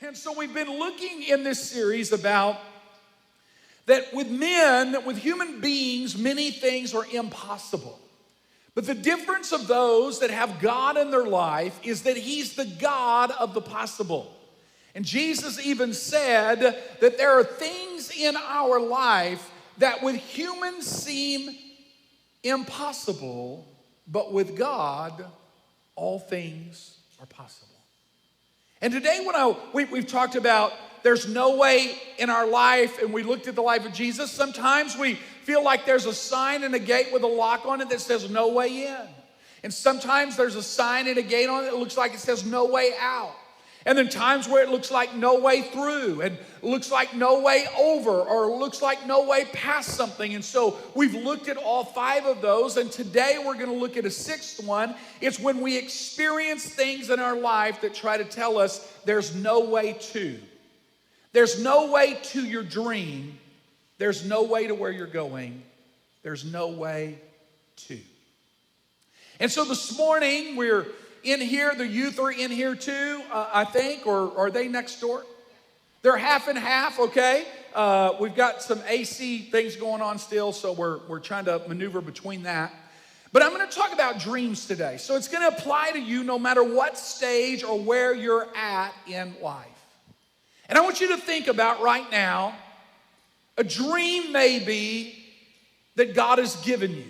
And so we've been looking in this series about that with men, with human beings, many things are impossible. But the difference of those that have God in their life is that He's the God of the possible. And Jesus even said that there are things in our life that with humans seem impossible, but with God, all things are possible. And today we've talked about there's no way in our life, and we looked at the life of Jesus. Sometimes we feel like there's a sign and a gate with a lock on it that says no way in. And sometimes there's a sign and a gate on it that looks like it says no way out. And then times where it looks like no way through, and looks like no way over, or looks like no way past something. And so we've looked at all 5 of those, and today we're going to look at a 6th one. It's when we experience things in our life that try to tell us there's no way to. There's no way to your dream. There's no way to where you're going. There's no way to. And so this morning we're in here, the youth are in here too, I think, or are they next door? They're half and half, okay? We've got some AC things going on still, so we're trying to maneuver between that. But I'm going to talk about dreams today. So it's going to apply to you no matter what stage or where you're at in life. And I want you to think about right now, a dream may be that God has given you.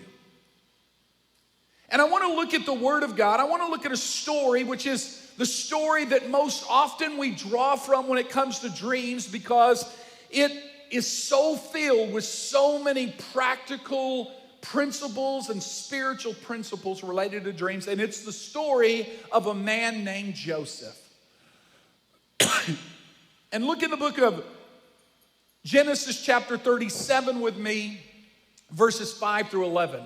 And I want to look at the Word of God. I want to look at a story, which is the story that most often we draw from when it comes to dreams, because it is so filled with so many practical principles and spiritual principles related to dreams. And it's the story of a man named Joseph. And look in the book of Genesis chapter 37 with me, verses 5 through 11.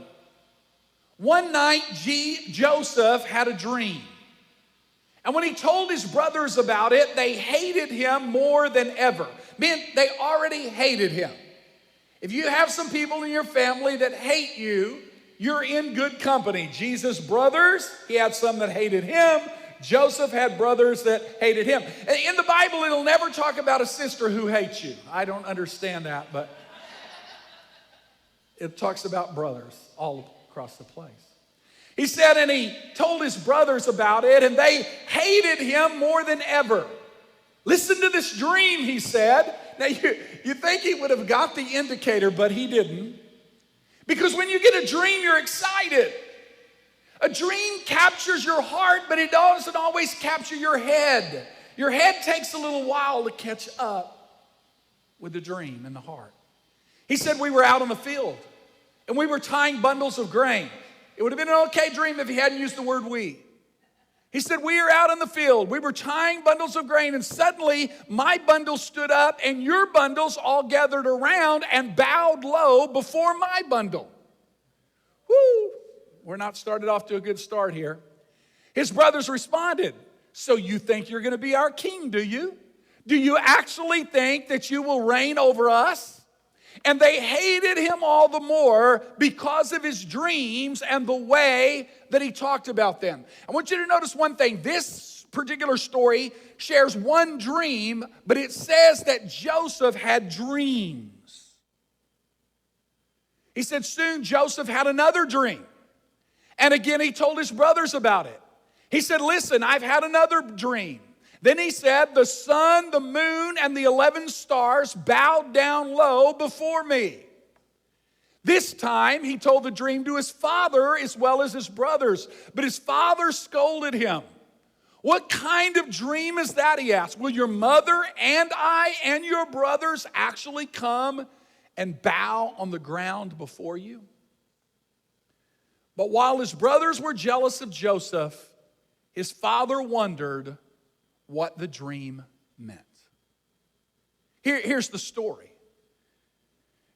One night, Joseph had a dream. And when he told his brothers about it, they hated him more than ever. Man, they already hated him. If you have some people in your family that hate you, you're in good company. Jesus' brothers, he had some that hated him. Joseph had brothers that hated him. In the Bible, it'll never talk about a sister who hates you. I don't understand that, but it talks about brothers all across the place. He said, and he told his brothers about it, and they hated him more than ever. Listen to this dream, he said. Now, you think he would have got the indicator, but he didn't. Because when you get a dream, you're excited. A dream captures your heart, but it doesn't always capture your head. Your head takes a little while to catch up with the dream and the heart. He said, we were out on the field, and we were tying bundles of grain. It would have been an okay dream if he hadn't used the word we. He said, we are out in the field. We were tying bundles of grain, and suddenly my bundle stood up, and your bundles all gathered around and bowed low before my bundle. Woo! We're not started off to a good start here. His brothers responded, so you think you're going to be our king, do you? Do you actually think that you will reign over us? And they hated him all the more because of his dreams and the way that he talked about them. I want you to notice one thing. This particular story shares one dream, but it says that Joseph had dreams. He said soon Joseph had another dream. And again, he told his brothers about it. He said, listen, I've had another dream. Then he said, the sun, the moon, and the 11 stars bowed down low before me. This time, he told the dream to his father as well as his brothers. But his father scolded him. What kind of dream is that, he asked. Will your mother and I and your brothers actually come and bow on the ground before you? But while his brothers were jealous of Joseph, his father wondered what the dream meant. Here's the story.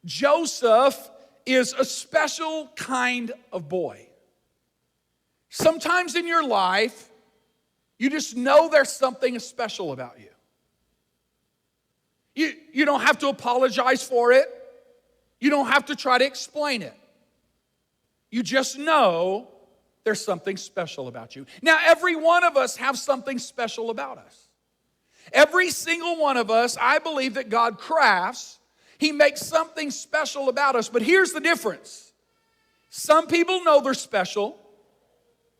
Joseph is a special kind of boy. Sometimes in your life, you just know there's something special about you. You don't have to apologize for it. You don't have to try to explain it. You just know there's something special about you. Now, every one of us have something special about us. Every single one of us, I believe that God crafts. He makes something special about us. But here's the difference. Some people know they're special.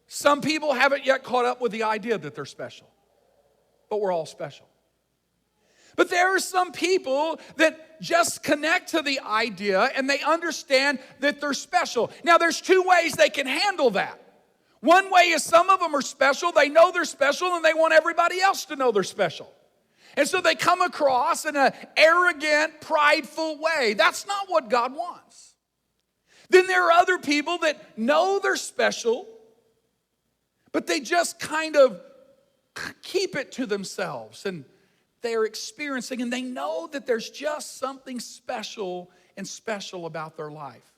Some people haven't yet caught up with the idea that they're special. But we're all special. But there are some people that just connect to the idea and they understand that they're special. Now, there's two ways they can handle that. One way is some of them are special, they know they're special, and they want everybody else to know they're special. And so they come across in an arrogant, prideful way. That's not what God wants. Then there are other people that know they're special, but they just kind of keep it to themselves. And they're experiencing, and they know that there's just something special and special about their life.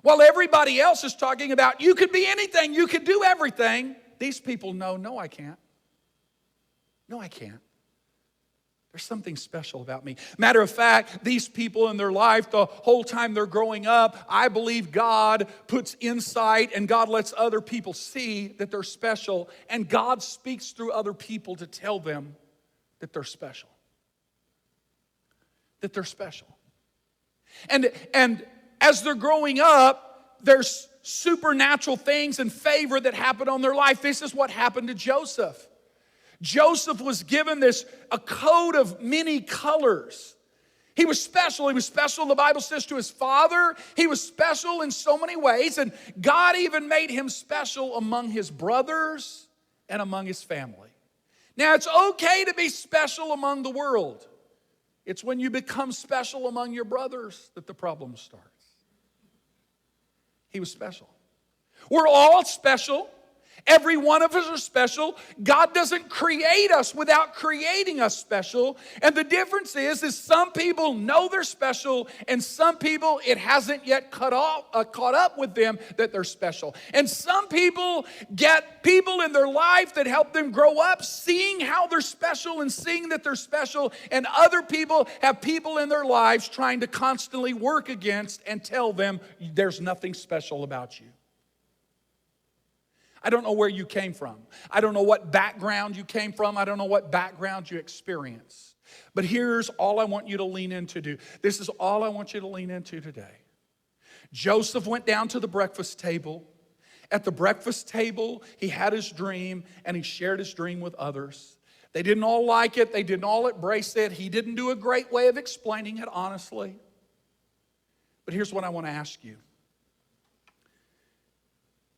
While everybody else is talking about, you could be anything, you could do everything, these people know, no, I can't. No, I can't. There's something special about me. Matter of fact, these people in their life, the whole time they're growing up, I believe God puts insight and God lets other people see that they're special, and God speaks through other people to tell them that they're special. That they're special. And as they're growing up, there's supernatural things and favor that happen on their life. This is what happened to Joseph. Joseph was given a coat of many colors. He was special. He was special, the Bible says, to his father. He was special in so many ways. And God even made him special among his brothers and among his family. Now, it's okay to be special among the world. It's when you become special among your brothers that the problem starts. He was special. We're all special. Every one of us are special. God doesn't create us without creating us special. And the difference is some people know they're special, and some people, it hasn't yet caught up with them that they're special. And some people get people in their life that help them grow up seeing how they're special and seeing that they're special. And other people have people in their lives trying to constantly work against and tell them there's nothing special about you. I don't know where you came from. I don't know what background you came from. I don't know what background you experienced. But here's all I want you to lean into. This is all I want you to lean into today. Joseph went down to the breakfast table. At the breakfast table, he had his dream, and he shared his dream with others. They didn't all like it. They didn't all embrace it. He didn't do a great way of explaining it, honestly. But here's what I want to ask you.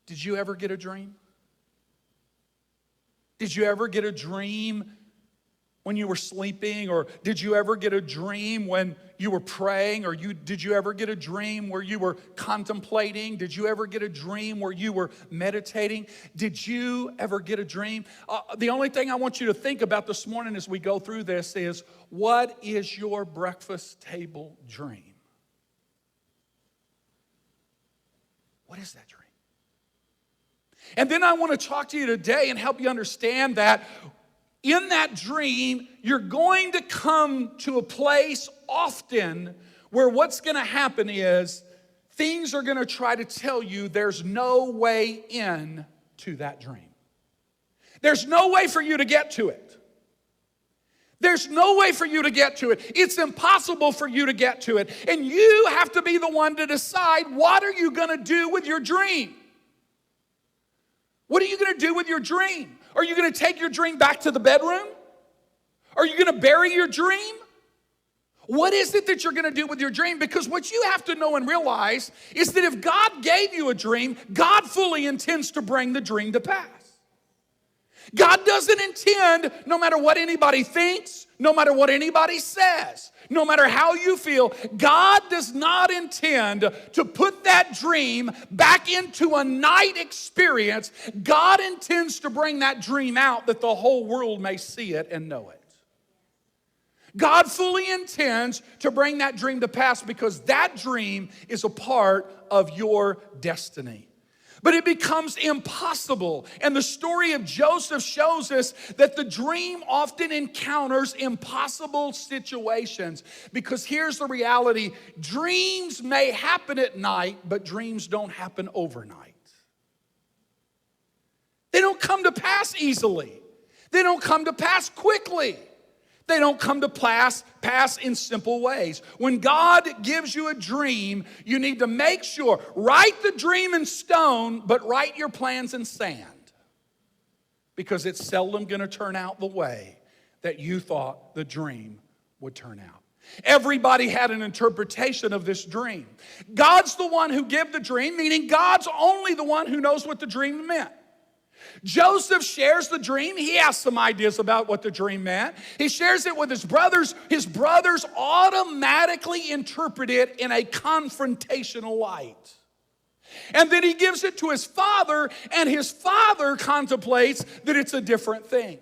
Did you ever get a dream? Did you ever get a dream when you were sleeping? Or did you ever get a dream when you were praying? Or did you ever get a dream where you were contemplating? Did you ever get a dream where you were meditating? Did you ever get a dream? The only thing I want you to think about this morning as we go through this is, what is your breakfast table dream? What is that dream? And then I want to talk to you today and help you understand that in that dream, you're going to come to a place often where what's going to happen is things are going to try to tell you there's no way in to that dream. There's no way for you to get to it. There's no way for you to get to it. It's impossible for you to get to it. And you have to be the one to decide, what are you going to do with your dream? What are you going to do with your dream? Are you going to take your dream back to the bedroom? Are you going to bury your dream? What is it that you're going to do with your dream? Because what you have to know and realize is that if God gave you a dream, God fully intends to bring the dream to pass. God doesn't intend, no matter what anybody thinks, no matter what anybody says, no matter how you feel, God does not intend to put that dream back into a night experience. God intends to bring that dream out that the whole world may see it and know it. God fully intends to bring that dream to pass because that dream is a part of your destiny. But it becomes impossible. And the story of Joseph shows us that the dream often encounters impossible situations. Because here's the reality. Dreams may happen at night, but dreams don't happen overnight. They don't come to pass easily. They don't come to pass quickly. They don't come to pass in simple ways. When God gives you a dream, you need to make sure, write the dream in stone, but write your plans in sand. Because it's seldom going to turn out the way that you thought the dream would turn out. Everybody had an interpretation of this dream. God's the one who gave the dream, meaning God's only the one who knows what the dream meant. Joseph shares the dream. He has some ideas about what the dream meant. He shares it with his brothers. His brothers automatically interpret it in a confrontational light. And then he gives it to his father, and his father contemplates that it's a different thing.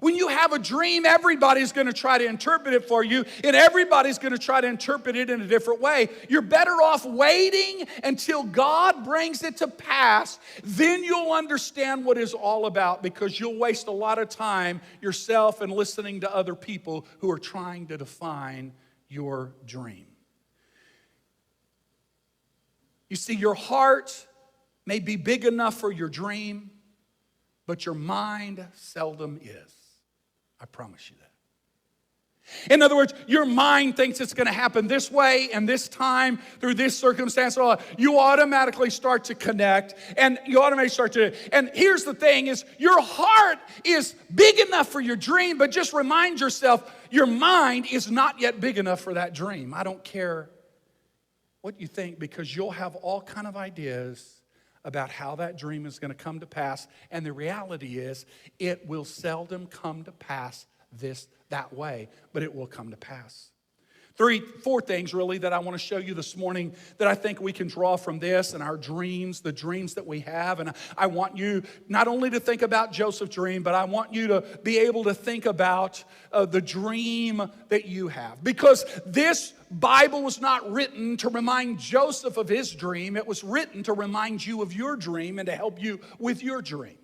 When you have a dream, everybody's going to try to interpret it for you, and everybody's going to try to interpret it in a different way. You're better off waiting until God brings it to pass. Then you'll understand what it's all about, because you'll waste a lot of time yourself and listening to other people who are trying to define your dream. You see, your heart may be big enough for your dream, but your mind seldom is. I promise you that. In other words, your mind thinks it's going to happen this way and this time through this circumstance. You automatically start to connect, and you automatically start to. And here's the thing: is your heart is big enough for your dream, but just remind yourself, your mind is not yet big enough for that dream. I don't care what you think, because you'll have all kind of ideas about how that dream is going to come to pass. And the reality is, it will seldom come to pass that way, but it will come to pass. Four things really that I want to show you this morning that I think we can draw from this and our dreams, the dreams that we have. And I want you not only to think about Joseph's dream, but I want you to be able to think about the dream that you have. Because this Bible was not written to remind Joseph of his dream. It was written to remind you of your dream and to help you with your dream.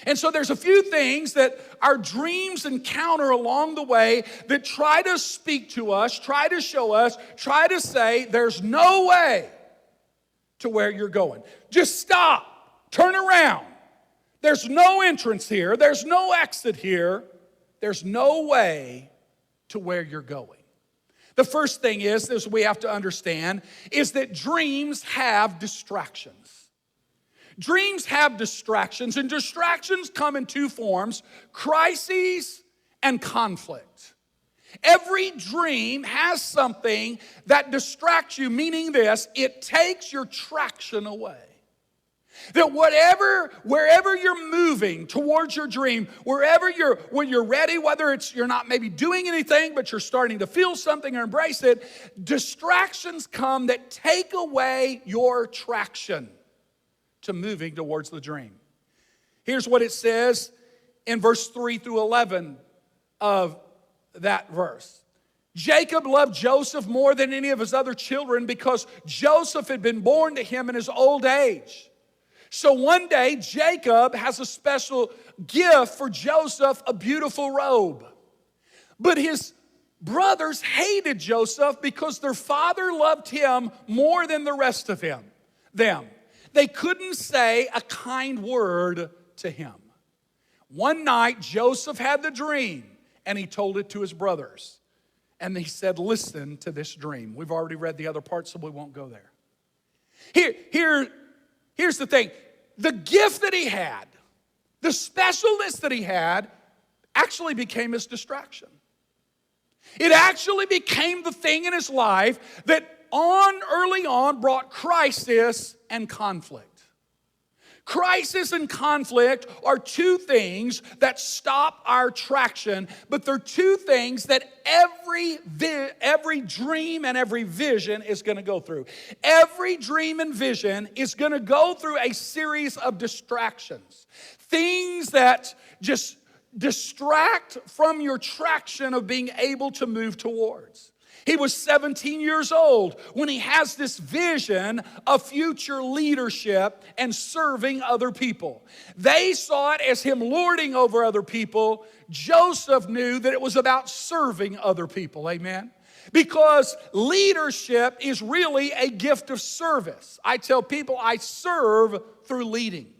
And so there's a few things that our dreams encounter along the way that try to speak to us, try to show us, try to say there's no way to where you're going. Just stop, turn around. There's no entrance here. There's no exit here. There's no way to where you're going. The first thing is we have to understand, is that dreams have distractions. Dreams have distractions, and distractions come in two forms: crises and conflict. Every dream has something that distracts you, meaning this: it takes your traction away. That wherever you're moving towards your dream, when you're ready, whether it's you're not maybe doing anything, but you're starting to feel something or embrace it, distractions come that take away your traction to moving towards the dream. Here's what it says in verse 3 through 11 of that verse. Jacob loved Joseph more than any of his other children, because Joseph had been born to him in his old age. So one day, Jacob has a special gift for Joseph, a beautiful robe. But his brothers hated Joseph because their father loved him more than the rest of them. They couldn't say a kind word to him. One night, Joseph had the dream, and he told it to his brothers. And he said, listen to this dream. We've already read the other part, so we won't go there. Here's the thing. The gift that he had, the specialness that he had, actually became his distraction. It actually became the thing in his life that early on brought crisis and conflict. Crisis and conflict are two things that stop our traction, but they're two things that every dream and every vision is going to go through. Every dream and vision is going to go through a series of distractions. Things that just distract from your traction of being able to move towards. He was 17 years old when he has this vision of future leadership and serving other people. They saw it as him lording over other people. Joseph knew that it was about serving other people, amen? Because leadership is really a gift of service. I tell people I serve through leading.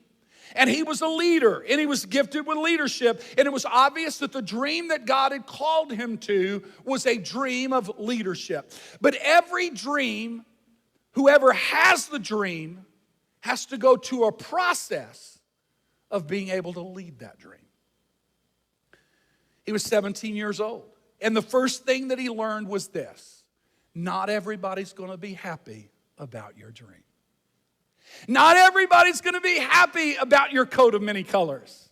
And he was a leader, and he was gifted with leadership. And it was obvious that the dream that God had called him to was a dream of leadership. But every dream, whoever has the dream, has to go to a process of being able to lead that dream. He was 17 years old. And the first thing that he learned was this: not everybody's going to be happy about your dream. Not everybody's going to be happy about your coat of many colors.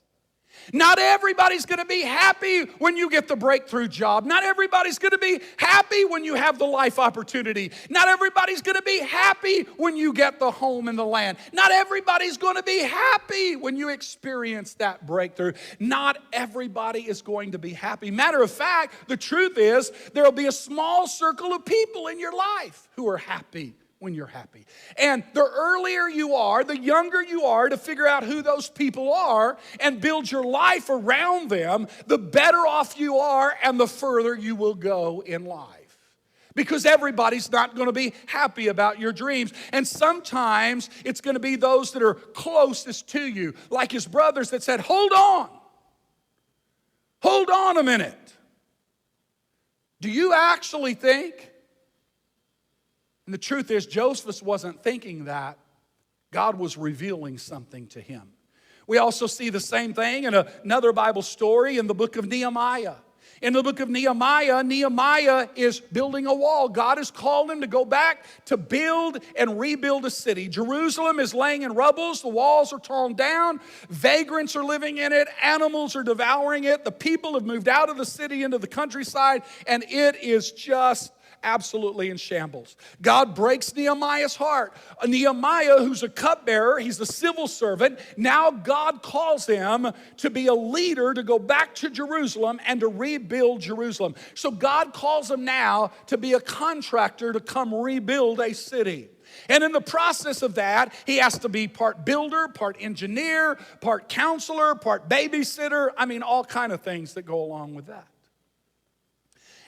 Not everybody's going to be happy when you get the breakthrough job. Not everybody's going to be happy when you have the life opportunity. Not everybody's going to be happy when you get the home and the land. Not everybody's going to be happy when you experience that breakthrough. Not everybody is going to be happy. Matter of fact, the truth is there will be a small circle of people in your life who are happy when you're happy. And the earlier you are, the younger you are to figure out who those people are and build your life around them, the better off you are and the further you will go in life. Because everybody's not going to be happy about your dreams. And sometimes it's going to be those that are closest to you, like his brothers that said, hold on a minute. Do you actually think? And the truth is, Joseph wasn't thinking that. God was revealing something to him. We also see the same thing in another Bible story in the book of Nehemiah. In the book of Nehemiah, Nehemiah is building a wall. God has called him to go back to build and rebuild a city. Jerusalem is laying in rubble. The walls are torn down. Vagrants are living in it. Animals are devouring it. The people have moved out of the city into the countryside, and it is just absolutely in shambles. God breaks Nehemiah's heart. Nehemiah, who's a cupbearer, he's a civil servant. Now God calls him to be a leader, to go back to Jerusalem and to rebuild Jerusalem. So God calls him now to be a contractor to come rebuild a city. And in the process of that, he has to be part builder, part engineer, part counselor, part babysitter. I mean, all kind of things that go along with that.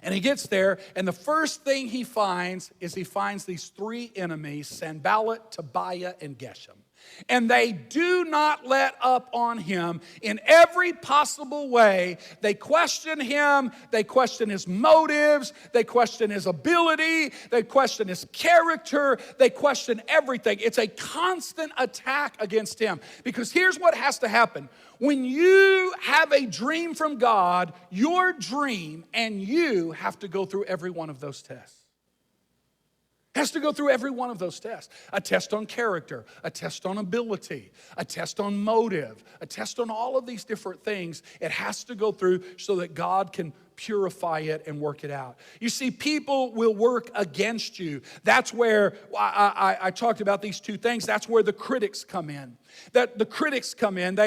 And he gets there, and the first thing he finds is these three enemies, Sanballat, Tobiah, and Geshem. And they do not let up on him in every possible way. They question him. They question his motives. They question his ability. They question his character. They question everything. It's a constant attack against him. Because here's what has to happen. When you have a dream from God, your dream and you have to go through every one of those tests. Has to go through every one of those tests. A test on character, a test on ability, a test on motive, a test on all of these different things. It has to go through so that God can purify it and work it out. You see, people will work against you. That's where I talked about these two things. That's where the critics come in. That the critics come in.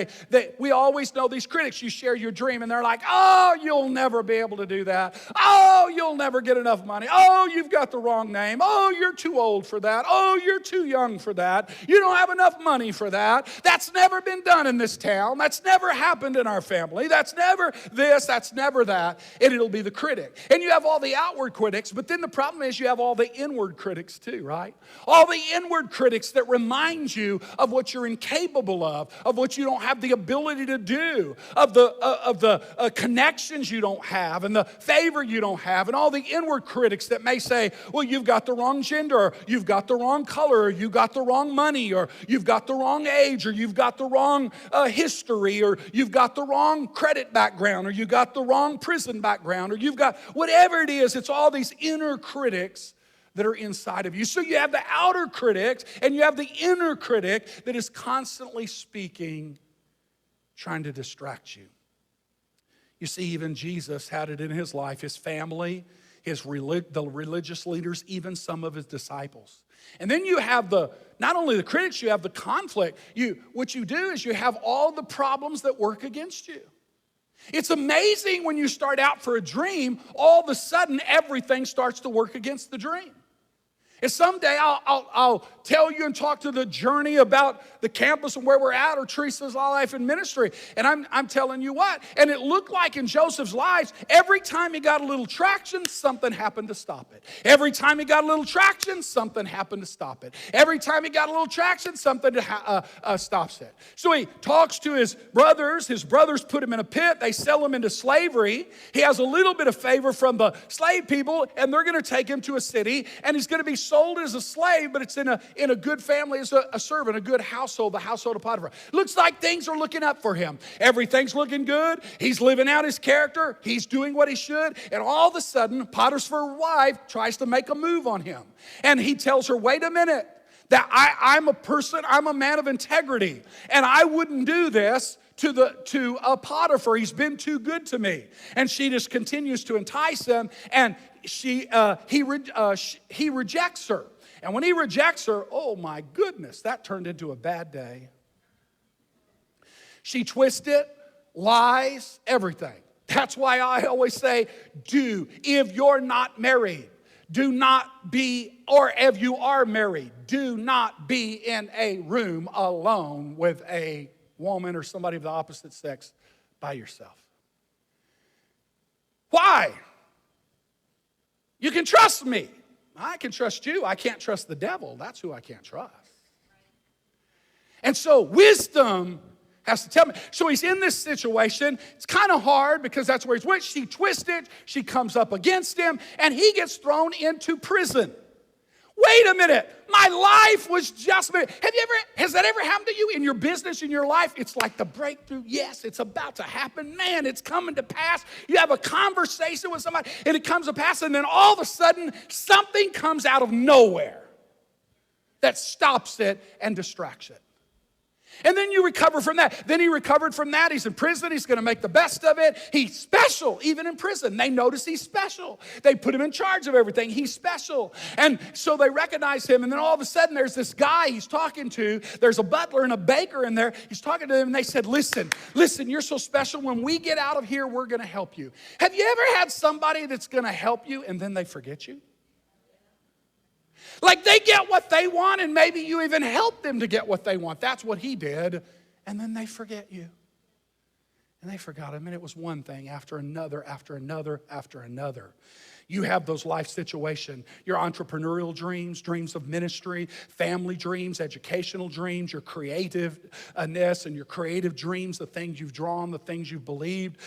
We always know these critics. You share your dream and they're like, oh, you'll never be able to do that. Oh, you'll never get enough money. Oh, you've got the wrong name. Oh, you're too old for that. Oh, you're too young for that. You don't have enough money for that. That's never been done in this town. That's never happened in our family. That's never this. That's never that. And it'll be the critic. And you have all the outward critics, but then the problem is you have all the inward critics too, right? All the inward critics that remind you of what you're incapable of what you don't have the ability to do, of the connections you don't have, and the favor you don't have, and all the inward critics that may say, well, you've got the wrong gender, or you've got the wrong color, or you've got the wrong money, or you've got the wrong age, or you've got the wrong history, or you've got the wrong credit background, or you've got the wrong prison background, or you've got whatever it is. It's all these inner critics that are inside of you. So you have the outer critics and you have the inner critic that is constantly speaking, trying to distract you. You see, even Jesus had it in his life, his family, the religious leaders, even some of his disciples. And then you have not only the critics, you have the conflict. What you do is you have all the problems that work against you. It's amazing when you start out for a dream, all of a sudden everything starts to work against the dream. And someday I'll tell you and talk to the journey about the campus and where we're at, or Teresa's life and ministry. And I'm telling you what, and it looked like in Joseph's life, every time he got a little traction, something happened to stop it. Every time he got a little traction, something happened to stop it. Every time he got a little traction, something stops it. So he talks to his brothers. His brothers put him in a pit. They sell him into slavery. He has a little bit of favor from the slave people, and they're going to take him to a city, and he's going to be sold as a slave, but it's in a good family as a servant, a good household, the household of Potiphar. Looks like things are looking up for him. Everything's looking good. He's living out his character. He's doing what he should. And all of a sudden, Potiphar's wife tries to make a move on him. And he tells her, wait a minute, that I'm a man of integrity, and I wouldn't do this to Potiphar. He's been too good to me. And she just continues to entice him, and he rejects her. And when he rejects her, oh my goodness, that turned into a bad day. She twists it, lies, everything. That's why I always say, if you're not married, do not be, or if you are married, do not be in a room alone with a woman or somebody of the opposite sex by yourself. Why? You can trust me. I can trust you. I can't trust the devil. That's who I can't trust. And so wisdom has to tell me. So he's in this situation. It's kind of hard because that's where he's with. She twists it. She comes up against him, and he gets thrown into prison. Wait a minute. My life was just... Has that ever happened to you in your business, in your life? It's like the breakthrough. Yes, it's about to happen. Man, it's coming to pass. You have a conversation with somebody, and it comes to pass, and then all of a sudden, something comes out of nowhere that stops it and distracts it. And then you recover from that. Then he recovered from that. He's in prison. He's going to make the best of it. He's special, even in prison. They notice he's special. They put him in charge of everything. He's special. And so they recognize him. And then all of a sudden, there's this guy he's talking to. There's a butler and a baker in there. He's talking to them, and they said, listen, you're so special. When we get out of here, we're going to help you. Have you ever had somebody that's going to help you, and then they forget you? Like they get what they want, and maybe you even help them to get what they want. That's what he did. And then they forget you. And they forgot him. And it was one thing after another, after another, after another. You have those life situations, your entrepreneurial dreams, dreams of ministry, family dreams, educational dreams, your creativeness and your creative dreams, the things you've drawn, the things you've believed.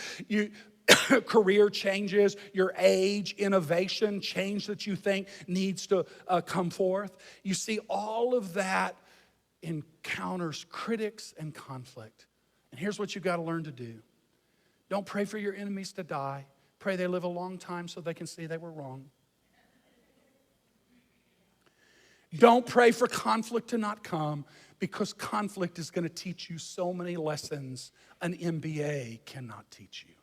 Career changes, your age, innovation, change that you think needs to come forth. You see, all of that encounters critics and conflict. And here's what you've got to learn to do. Don't pray for your enemies to die. Pray they live a long time so they can see they were wrong. Don't pray for conflict to not come, because conflict is going to teach you so many lessons an MBA cannot teach you.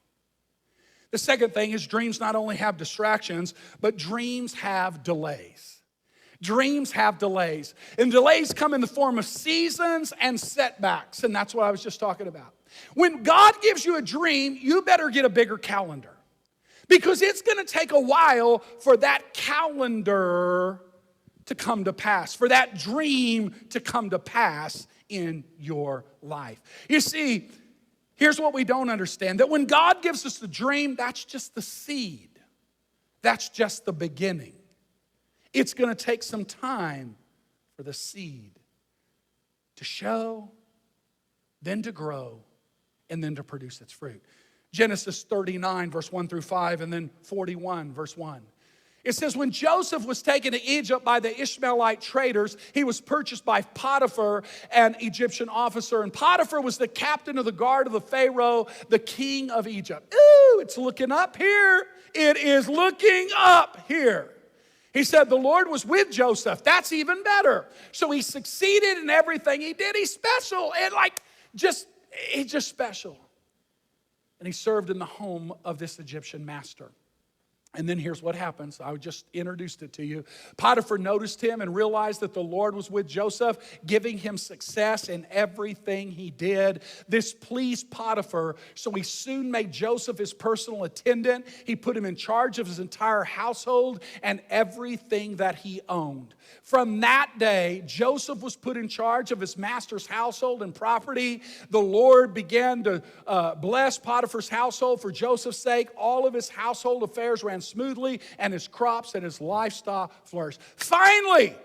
The second thing is dreams not only have distractions, but dreams have delays. Dreams have delays. And delays come in the form of seasons and setbacks. And that's what I was just talking about. When God gives you a dream, you better get a bigger calendar. Because it's going to take a while for that calendar to come to pass, for that dream to come to pass in your life. You see, here's what we don't understand, that when God gives us the dream, that's just the seed. That's just the beginning. It's going to take some time for the seed to show, then to grow, and then to produce its fruit. Genesis 39, verse 1 through 5, and then 41, verse 1. It says, when Joseph was taken to Egypt by the Ishmaelite traders, he was purchased by Potiphar, an Egyptian officer. And Potiphar was the captain of the guard of the Pharaoh, the king of Egypt. Ooh, it's looking up here. It is looking up here. He said the Lord was with Joseph. That's even better. So he succeeded in everything he did. He's special. And he's just special. And he served in the home of this Egyptian master. And then here's what happens. I just introduced it to you. Potiphar noticed him and realized that the Lord was with Joseph, giving him success in everything he did. This pleased Potiphar, so he soon made Joseph his personal attendant. He put him in charge of his entire household and everything that he owned. From that day, Joseph was put in charge of his master's household and property. The Lord began to bless Potiphar's household for Joseph's sake. All of his household affairs ran smoothly, and his crops and his livestock flourished. Finally,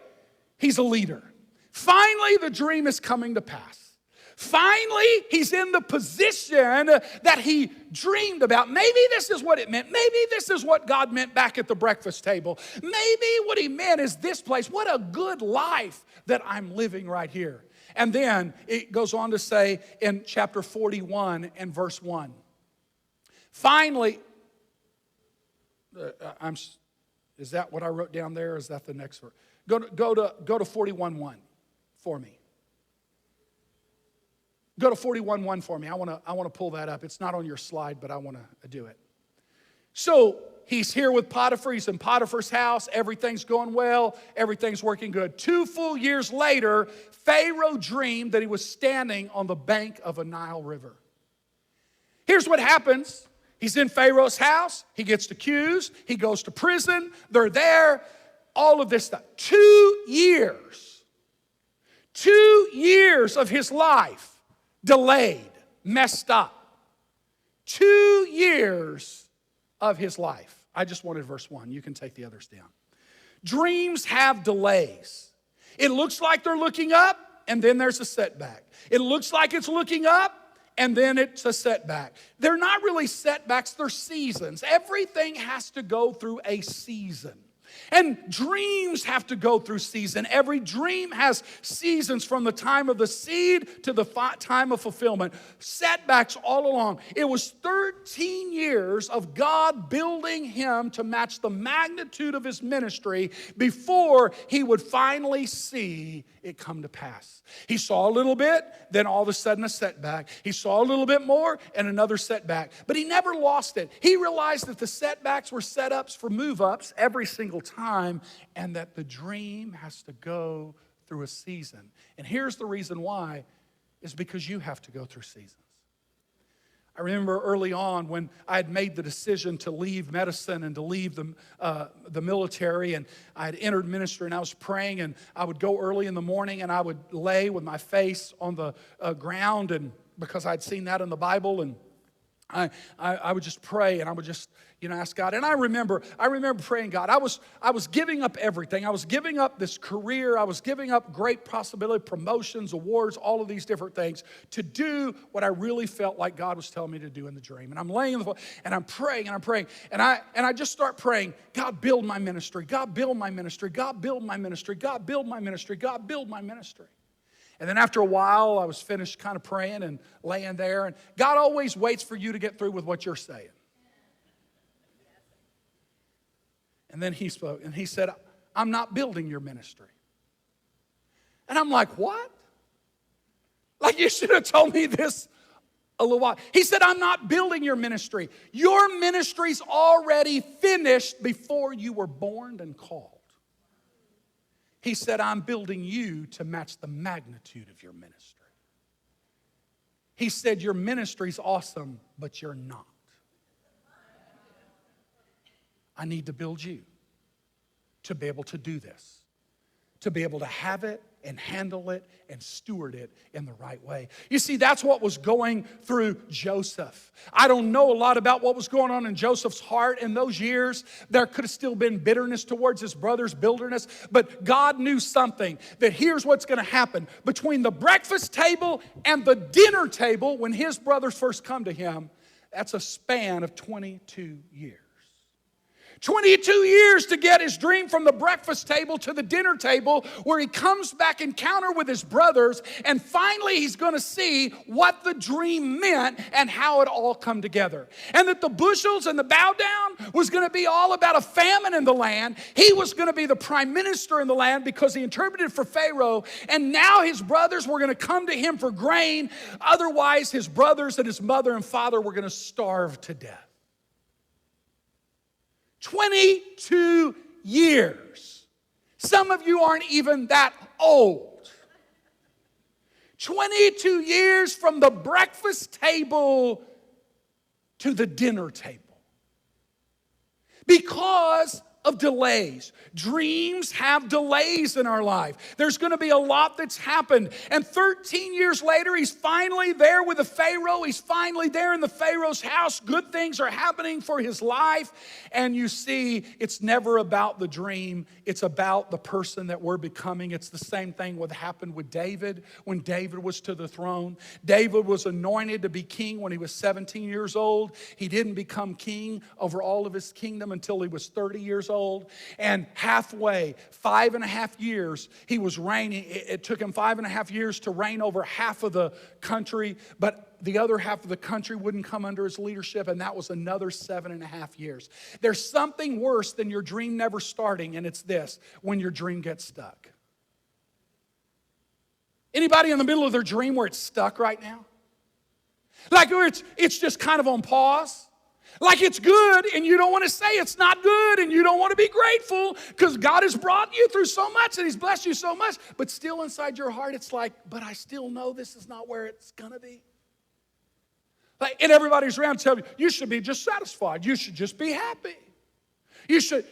he's a leader. Finally, the dream is coming to pass. Finally, he's in the position that he dreamed about. Maybe this is what it meant. Maybe this is what God meant back at the breakfast table. Maybe what he meant is this place. What a good life that I'm living right here. And then it goes on to say in chapter 41 and verse 1. Finally, is that what I wrote down there? Or is that the next verse? Go to 41:1 for me. Go to 41:1 for me. I want to pull that up. It's not on your slide, but I want to do it. So he's here with Potiphar. He's in Potiphar's house. Everything's going well. Everything's working good. 2 full years later, Pharaoh dreamed that he was standing on the bank of a Nile River. Here's what happens. He's in Pharaoh's house. He gets accused. He goes to prison. They're there. All of this stuff. 2 years. 2 years of his life delayed, messed up. 2 years of his life. I just wanted verse 1. You can take the others down. Dreams have delays. It looks like they're looking up, and then there's a setback. It looks like it's looking up, and then it's a setback. They're not really setbacks, they're seasons. Everything has to go through a season. And dreams have to go through season. Every dream has seasons from the time of the seed to the time of fulfillment. Setbacks all along. It was 13 years of God building him to match the magnitude of his ministry before he would finally see it come to pass. He saw a little bit, then all of a sudden a setback. He saw a little bit more and another setback. But he never lost it. He realized that the setbacks were setups for move-ups every single time, and that the dream has to go through a season. And here's the reason why, is because you have to go through seasons. I remember early on when I had made the decision to leave medicine and to leave the military, and I had entered ministry, and I was praying, and I would go early in the morning and I would lay with my face on the ground, and because I'd seen that in the Bible, and I would just pray, and I would just ask God. And I remember praying, God, I was giving up everything. I was giving up this career. I was giving up great possibility, promotions, awards, all of these different things to do what I really felt like God was telling me to do in the dream. And I'm laying on the floor, and I'm praying, and I'm praying. And I just start praying, God, build my ministry. God, build my ministry. God, build my ministry. God, build my ministry. God, build my ministry. And then after a while, I was finished kind of praying and laying there. And God always waits for you to get through with what you're saying. And then he spoke, and he said, I'm not building your ministry. And I'm like, what? Like, you should have told me this a little while. He said, I'm not building your ministry. Your ministry's already finished before you were born and called. He said, I'm building you to match the magnitude of your ministry. He said, your ministry's awesome, but you're not. I need to build you to be able to do this, to be able to have it and handle it and steward it in the right way. You see, that's what was going through Joseph. I don't know a lot about what was going on in Joseph's heart in those years. There could have still been bitterness towards his brother's bitterness, but God knew something, that here's what's going to happen. Between the breakfast table and the dinner table, when his brothers first come to him, that's a span of 22 years. 22 years to get his dream from the breakfast table to the dinner table, where he comes back encounter with his brothers, and finally he's going to see what the dream meant and how it all come together. And that the bushels and the bow down was going to be all about a famine in the land. He was going to be the prime minister in the land because he interpreted for Pharaoh, and now his brothers were going to come to him for grain. Otherwise, his brothers and his mother and father were going to starve to death. 22 years. Some of you aren't even that old. 22 years from the breakfast table to the dinner table. Because of delays. Dreams have delays in our life. There's going to be a lot that's happened. And 13 years later, he's finally there with the Pharaoh. He's finally there in the Pharaoh's house. Good things are happening for his life. And you see, it's never about the dream. It's about the person that we're becoming. It's the same thing what happened with David when David was to the throne. David was anointed to be king when he was 17 years old. He didn't become king over all of his kingdom until he was 30 years old. And halfway, 5.5 years, he was reigning. It took him 5.5 years to reign over half of the country, but the other half of the country wouldn't come under his leadership, and that was another 7.5 years. There's something worse than your dream never starting, and it's this: when your dream gets stuck. Anybody in the middle of their dream where it's stuck right now? Like where it's just kind of on pause? Like it's good and you don't want to say it's not good, and you don't want to be grateful because God has brought you through so much and he's blessed you so much, but still inside your heart it's like, but I still know this is not where it's going to be. Like, and everybody's around telling you should be just satisfied. You should just be happy.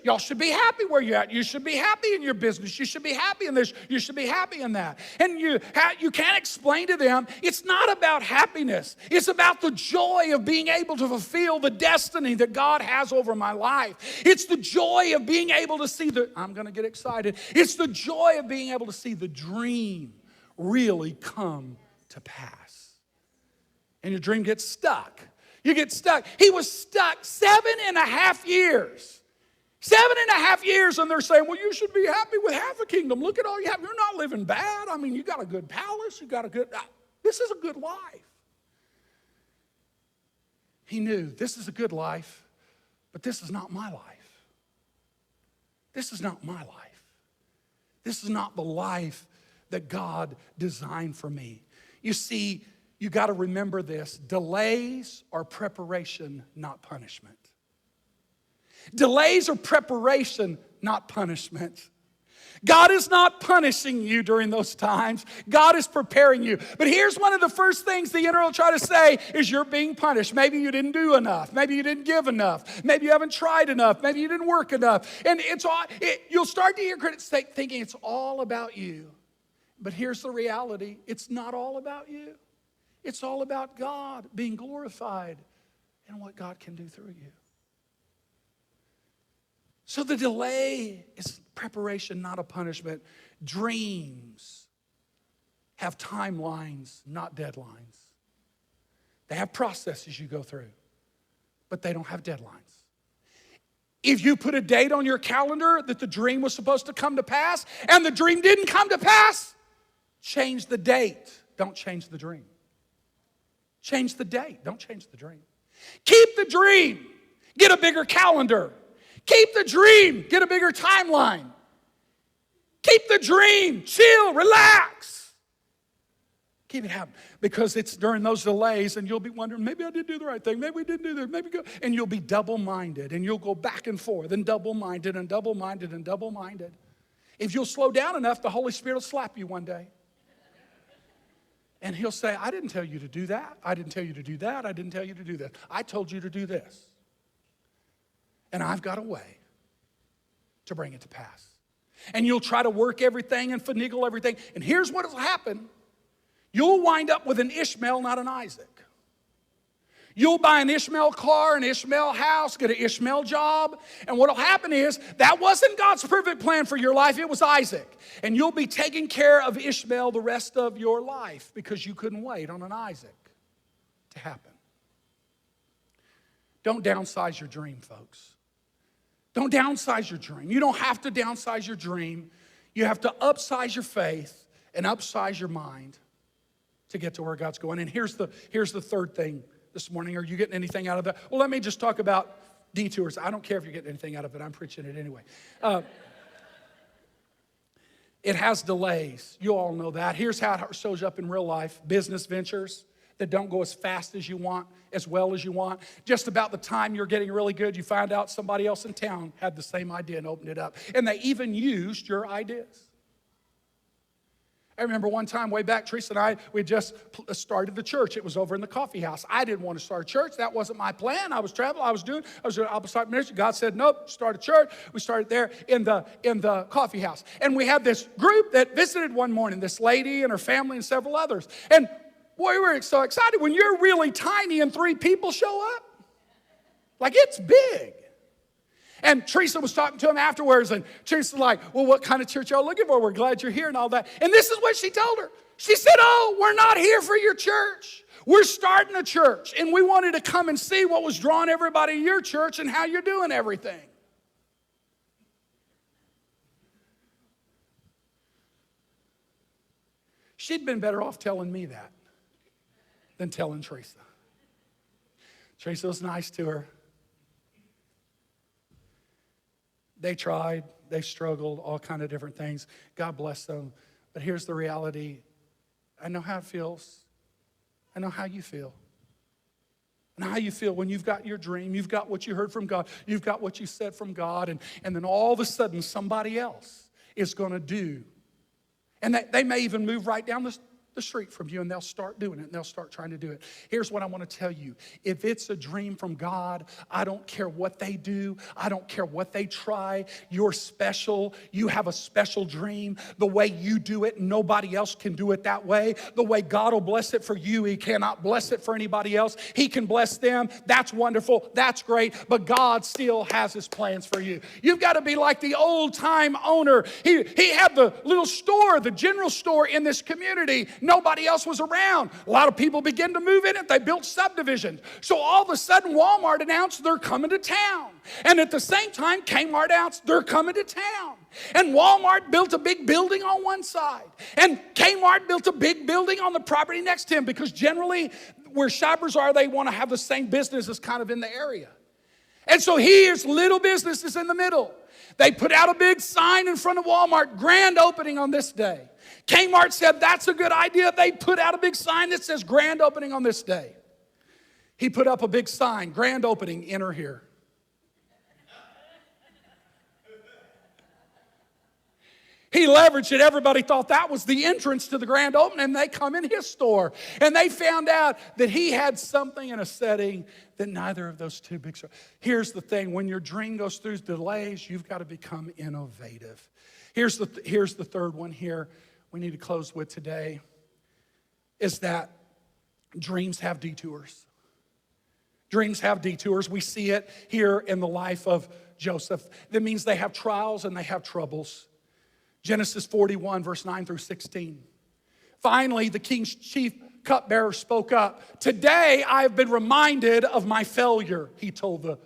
Y'all should be happy where you're at. You should be happy in your business. You should be happy in this. You should be happy in that. And you can't explain to them, it's not about happiness. It's about the joy of being able to fulfill the destiny that God has over my life. It's the joy of being able to see I'm going to get excited. It's the joy of being able to see the dream really come to pass. And your dream gets stuck. You get stuck. He was stuck 7.5 years. 7.5 years, and they're saying, well, you should be happy with half a kingdom. Look at all you have. You're not living bad. I mean, you got a good palace. This is a good life. He knew this is a good life, but this is not my life. This is not my life. This is not the life that God designed for me. You see, you got to remember this. Delays are preparation, not punishment. Delays are preparation, not punishment. God is not punishing you during those times. God is preparing you. But here's one of the first things the enemy will try to say is you're being punished. Maybe you didn't do enough. Maybe you didn't give enough. Maybe you haven't tried enough. Maybe you didn't work enough. And you'll start to hear critics thinking it's all about you. But here's the reality. It's not all about you. It's all about God being glorified and what God can do through you. So the delay is preparation, not a punishment. Dreams have timelines, not deadlines. They have processes you go through, but they don't have deadlines. If you put a date on your calendar that the dream was supposed to come to pass and the dream didn't come to pass, change the date. Don't change the dream. Change the date. Don't change the dream. Keep the dream. Get a bigger calendar. Keep the dream. Get a bigger timeline. Keep the dream. Chill. Relax. Keep it happening. Because it's during those delays and you'll be wondering, maybe I did do the right thing. Maybe we didn't do that. Maybe go. And you'll be double-minded. And you'll go back and forth and double-minded and double-minded and double-minded. If you'll slow down enough, the Holy Spirit will slap you one day. And he'll say, I didn't tell you to do that. I didn't tell you to do that. I didn't tell you to do that. I told you to do this. And I've got a way to bring it to pass. And you'll try to work everything and finagle everything. And here's what will happen. You'll wind up with an Ishmael, not an Isaac. You'll buy an Ishmael car, an Ishmael house, get an Ishmael job. And what will happen is that wasn't God's perfect plan for your life. It was Isaac. And you'll be taking care of Ishmael the rest of your life because you couldn't wait on an Isaac to happen. Don't downsize your dream, folks. Don't downsize your dream. You don't have to downsize your dream. You have to upsize your faith and upsize your mind to get to where God's going. And here's the third thing this morning. Are you getting anything out of that? Well, let me just talk about detours. I don't care if you're getting anything out of it. I'm preaching it anyway. It has delays. You all know that. Here's how it shows up in real life. Business ventures. that don't go as fast as you want, as well as you want. Just about the time you're getting really good, you find out somebody else in town had the same idea and opened it up. And they even used your ideas. I remember one time way back, Teresa and I, we had just started the church. It was over in the coffee house. I didn't want to start a church. That wasn't my plan. I was traveling. I was doing apostolic ministry. God said, nope, start a church. We started there in the coffee house. And we had this group that visited one morning, this lady and her family and several others. And boy, we were so excited when you're really tiny and 3 people show up. Like, it's big. And Teresa was talking to him afterwards, and Teresa's like, well, what kind of church y'all looking for? We're glad you're here and all that. And this is what she told her. She said, oh, we're not here for your church. We're starting a church, and we wanted to come and see what was drawing everybody to your church and how you're doing everything. She'd been better off telling me that than telling Teresa. Teresa was nice to her. They tried, they struggled, all kind of different things. God bless them. But here's the reality. I know how it feels. I know how you feel. I know how you feel when you've got your dream, you've got what you heard from God, you've got what you said from God, and then all of a sudden somebody else is going to do. And they may even move right down the street from you, and they'll start doing it, and they'll start trying to do it. Here's what I want to tell you. If it's a dream from God, I don't care what they do. I don't care what they try. You're special. You have a special dream. The way you do it, nobody else can do it that way. The way God will bless it for you, He cannot bless it for anybody else. He can bless them. That's wonderful. That's great. But God still has His plans for you. You've got to be like the old-time owner. He had the little store, the general store in this community. Nobody else was around. A lot of people began to move in it. They built subdivisions. So all of a sudden, Walmart announced they're coming to town. And at the same time, Kmart announced they're coming to town. And Walmart built a big building on one side. And Kmart built a big building on the property next to him, because generally where shoppers are, they want to have the same businesses kind of in the area. And so here's little businesses in the middle. They put out a big sign in front of Walmart, grand opening on this day. Kmart said, that's a good idea. They put out a big sign that says grand opening on this day. He put up a big sign, grand opening, enter here. He leveraged it. Everybody thought that was the entrance to the grand opening, and they come in his store. And they found out that he had something in a setting that neither of those two big stores. Here's the thing. When your dream goes through delays, you've got to become innovative. Here's the third one here we need to close with today, is that dreams have detours. Dreams have detours. We see it here in the life of Joseph. That means they have trials and they have troubles. Genesis 41, verse 9 through 16. Finally, the king's chief cupbearer spoke up. Today, I have been reminded of my failure, he told the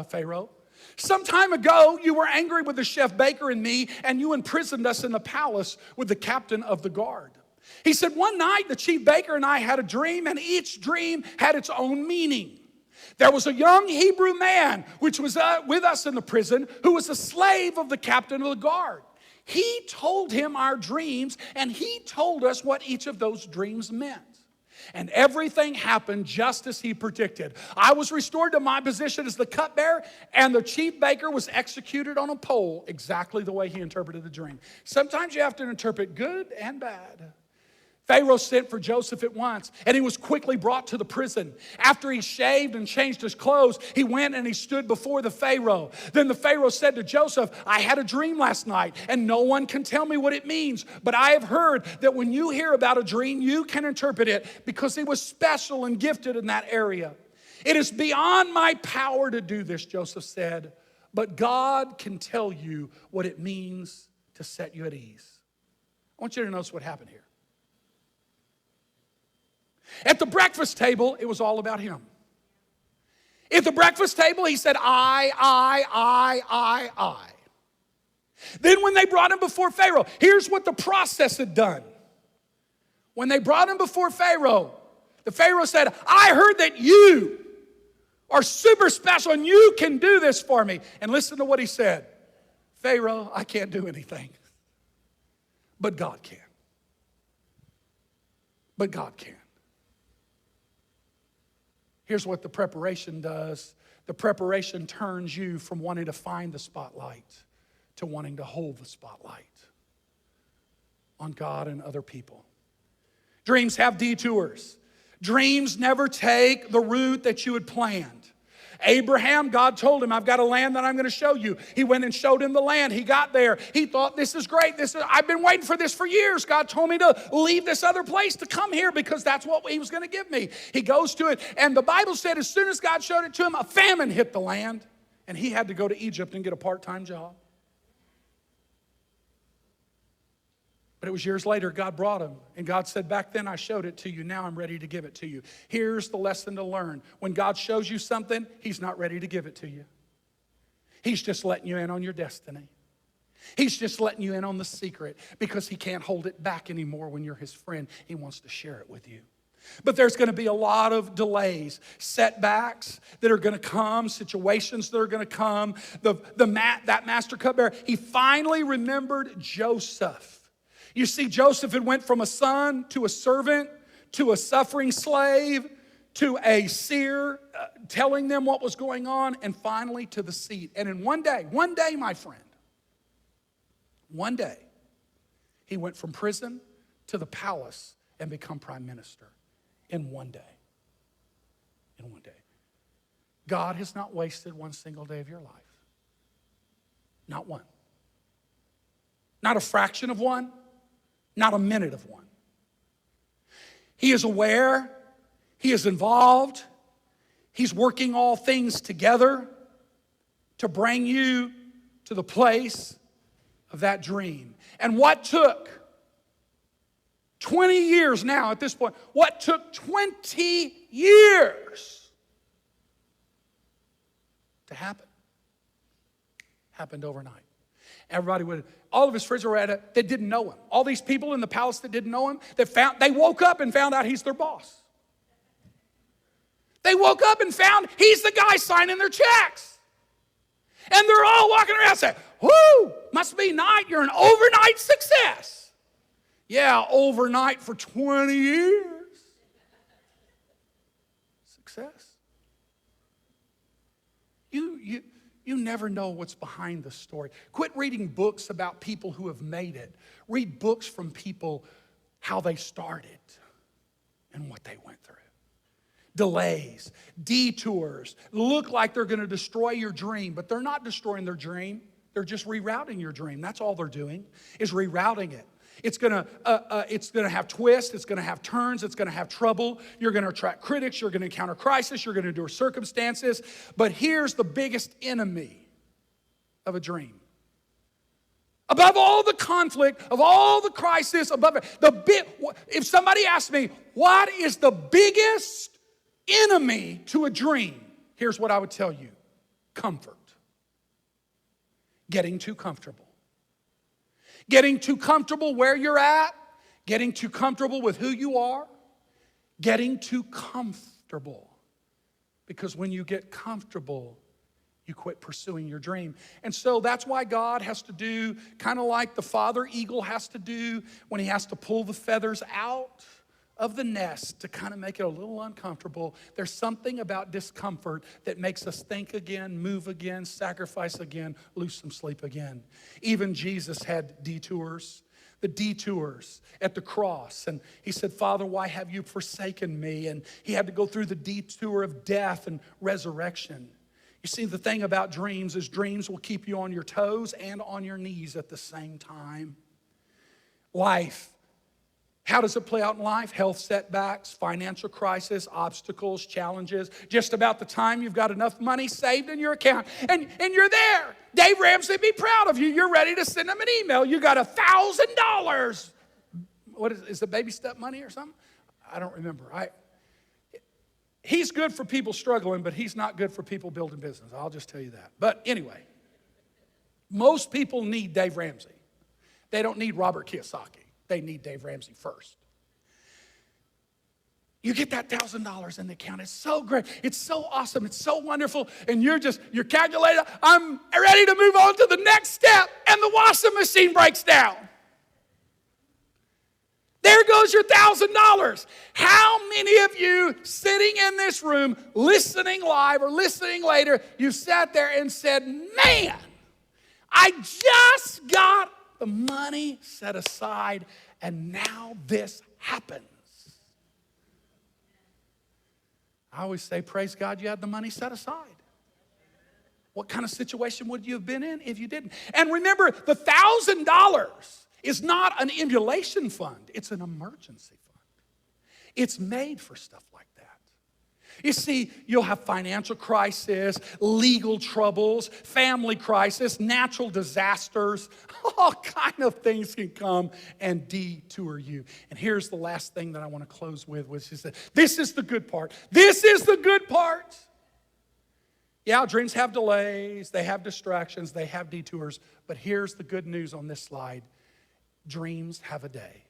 Pharaoh. Some time ago, you were angry with the chef baker and me, and you imprisoned us in the palace with the captain of the guard. He said, one night, the chief baker and I had a dream, and each dream had its own meaning. There was a young Hebrew man, which was with us in the prison, who was a slave of the captain of the guard. He told him our dreams, and he told us what each of those dreams meant. And everything happened just as he predicted. I was restored to my position as the cupbearer, and the chief baker was executed on a pole exactly the way he interpreted the dream. Sometimes you have to interpret good and bad. Pharaoh sent for Joseph at once, and he was quickly brought to the prison. After he shaved and changed his clothes, he went and he stood before the Pharaoh. Then the Pharaoh said to Joseph, I had a dream last night, and no one can tell me what it means. But I have heard that when you hear about a dream, you can interpret it, because he was special and gifted in that area. It is beyond my power to do this, Joseph said, but God can tell you what it means to set you at ease. I want you to notice what happened here. At the breakfast table, it was all about him. At the breakfast table, he said, I. Then when they brought him before Pharaoh, here's what the process had done. When they brought him before Pharaoh, the Pharaoh said, I heard that you are super special and you can do this for me. And listen to what he said. Pharaoh, I can't do anything, but God can. But God can. Here's what the preparation does. The preparation turns you from wanting to find the spotlight to wanting to hold the spotlight on God and other people. Dreams have detours. Dreams never take the route that you had planned. Abraham, God told him, I've got a land that I'm going to show you. He went and showed him the land. He got there. He thought, this is great. I've been waiting for this for years. God told me to leave this other place to come here because that's what he was going to give me. He goes to it. And the Bible said as soon as God showed it to him, a famine hit the land. And he had to go to Egypt and get a part-time job. But it was years later, God brought him. And God said, back then I showed it to you. Now I'm ready to give it to you. Here's the lesson to learn. When God shows you something, he's not ready to give it to you. He's just letting you in on your destiny. He's just letting you in on the secret because he can't hold it back anymore when you're his friend. He wants to share it with you. But there's going to be a lot of delays, setbacks that are going to come, situations that are going to come. That master cupbearer, he finally remembered Joseph. You see, Joseph had went from a son to a servant to a suffering slave to a seer telling them what was going on, and finally to the seat. And in one day, my friend, one day, he went from prison to the palace and become prime minister in one day. In one day. God has not wasted one single day of your life. Not one. Not a fraction of one. Not a minute of one. He is aware. He is involved. He's working all things together to bring you to the place of that dream. And what took 20 years now at this point, what took 20 years to happen, happened overnight. Everybody would, all of his friends were at it that didn't know him. All these people in the palace that didn't know him, they woke up and found out he's their boss. They woke up and found he's the guy signing their checks. And they're all walking around saying, whoo, must be night, you're an overnight success. Yeah, overnight for 20 years. Success. You never know what's behind the story. Quit reading books about people who have made it. Read books from people, how they started and what they went through. Delays, detours, look like they're going to destroy your dream, but they're not destroying their dream. They're just rerouting your dream. That's all they're doing, is rerouting it. It's gonna have twists, it's gonna have turns, it's gonna have trouble. You're gonna attract critics, you're gonna encounter crisis, you're gonna endure circumstances. But here's the biggest enemy of a dream. Above all the conflict, of all the crisis, above it, if somebody asks me, what is the biggest enemy to a dream? Here's what I would tell you. Comfort. Getting too comfortable. Getting too comfortable where you're at, getting too comfortable with who you are, getting too comfortable. Because when you get comfortable, you quit pursuing your dream. And so that's why God has to do, kind of like the father eagle has to do when he has to pull the feathers out of the nest to kind of make it a little uncomfortable. There's something about discomfort that makes us think again, move again, sacrifice again, lose some sleep again. Even Jesus had detours. The detours at the cross. And he said, Father, why have you forsaken me? And he had to go through the detour of death and resurrection. You see, the thing about dreams is dreams will keep you on your toes and on your knees at the same time. Life. How does it play out in life? Health setbacks, financial crisis, obstacles, challenges. Just about the time you've got enough money saved in your account and you're there. Dave Ramsey, be proud of you. You're ready to send him an email. You got $1,000. What is it baby step money or something? I don't remember. He's good for people struggling, but he's not good for people building business. I'll just tell you that. But anyway, most people need Dave Ramsey. They don't need Robert Kiyosaki. They need Dave Ramsey first. You get that $1,000 in the account. It's so great. It's so awesome. It's so wonderful. And you're calculating, I'm ready to move on to the next step. And the washing machine breaks down. There goes your $1,000. How many of you sitting in this room, listening live or listening later, you sat there and said, man, I just got the money set aside and now this happens. I always say, praise God you had the money set aside. What kind of situation would you have been in if you didn't? And remember, the $1,000 is not an emulation fund. It's an emergency fund. It's made for stuff like that. You see, you'll have financial crisis, legal troubles, family crisis, natural disasters. All kind of things can come and detour you. And here's the last thing that I want to close with, which is that this is the good part. This is the good part. Yeah, dreams have delays, they have distractions, they have detours. But here's the good news on this slide. Dreams have a day.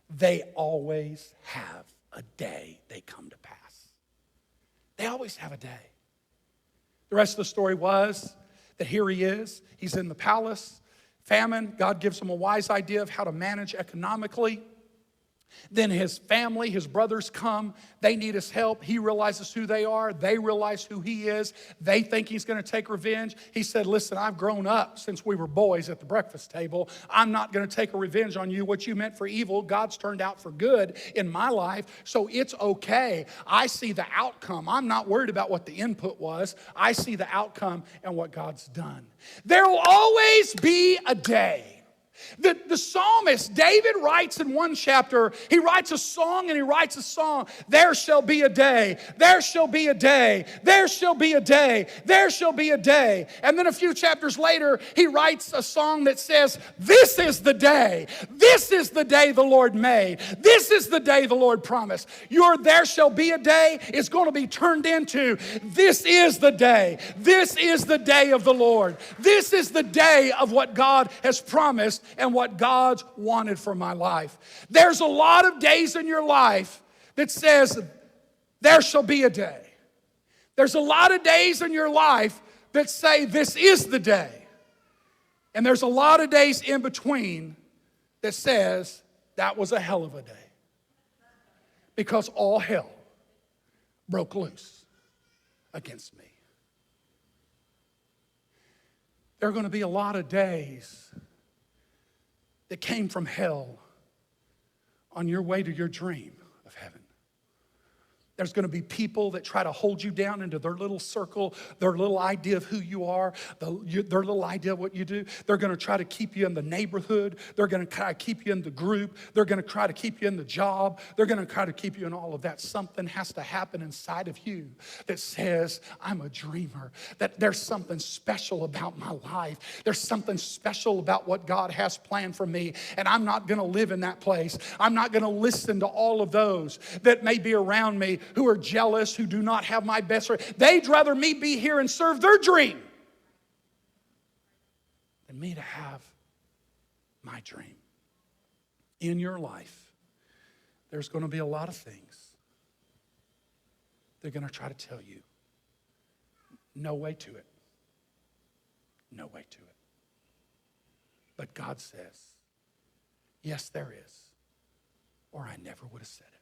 They always have a day they come to pass. They always have a day. The rest of the story was that here he is. He's in the palace. Famine. God gives him a wise idea of how to manage economically. Then his family, his brothers come. They need his help. He realizes who they are. They realize who he is. They think he's going to take revenge. He said, listen, I've grown up since we were boys at the breakfast table. I'm not going to take a revenge on you. What you meant for evil, God's turned out for good in my life. So it's okay. I see the outcome. I'm not worried about what the input was. I see the outcome and what God's done. There will always be a day. The psalmist, David writes in one chapter, he writes a song and he writes a song. There shall be a day, there shall be a day, there shall be a day, there shall be a day. And then a few chapters later, he writes a song that says, this is the day the Lord made. This is the day the Lord promised. Your there shall be a day is going to be turned into, this is the day. This is the day of the Lord. This is the day of what God has promised and what God's wanted for my life. There's a lot of days in your life that says, there shall be a day. There's a lot of days in your life that say, this is the day. And there's a lot of days in between that says, that was a hell of a day. Because all hell broke loose against me. There are going to be a lot of days that came from hell on your way to your dream of heaven. There's going to be people that try to hold you down into their little circle, their little idea of who you are, their little idea of what you do. They're going to try to keep you in the neighborhood. They're going to try to keep you in the group. They're going to try to keep you in the job. They're going to try to keep you in all of that. Something has to happen inside of you that says, I'm a dreamer, that there's something special about my life. There's something special about what God has planned for me, and I'm not going to live in that place. I'm not going to listen to all of those that may be around me who are jealous, who do not have my best. They'd rather me be here and serve their dream than me to have my dream. In your life, there's going to be a lot of things they're going to try to tell you. No way to it. No way to it. But God says, yes, there is, or I never would have said it.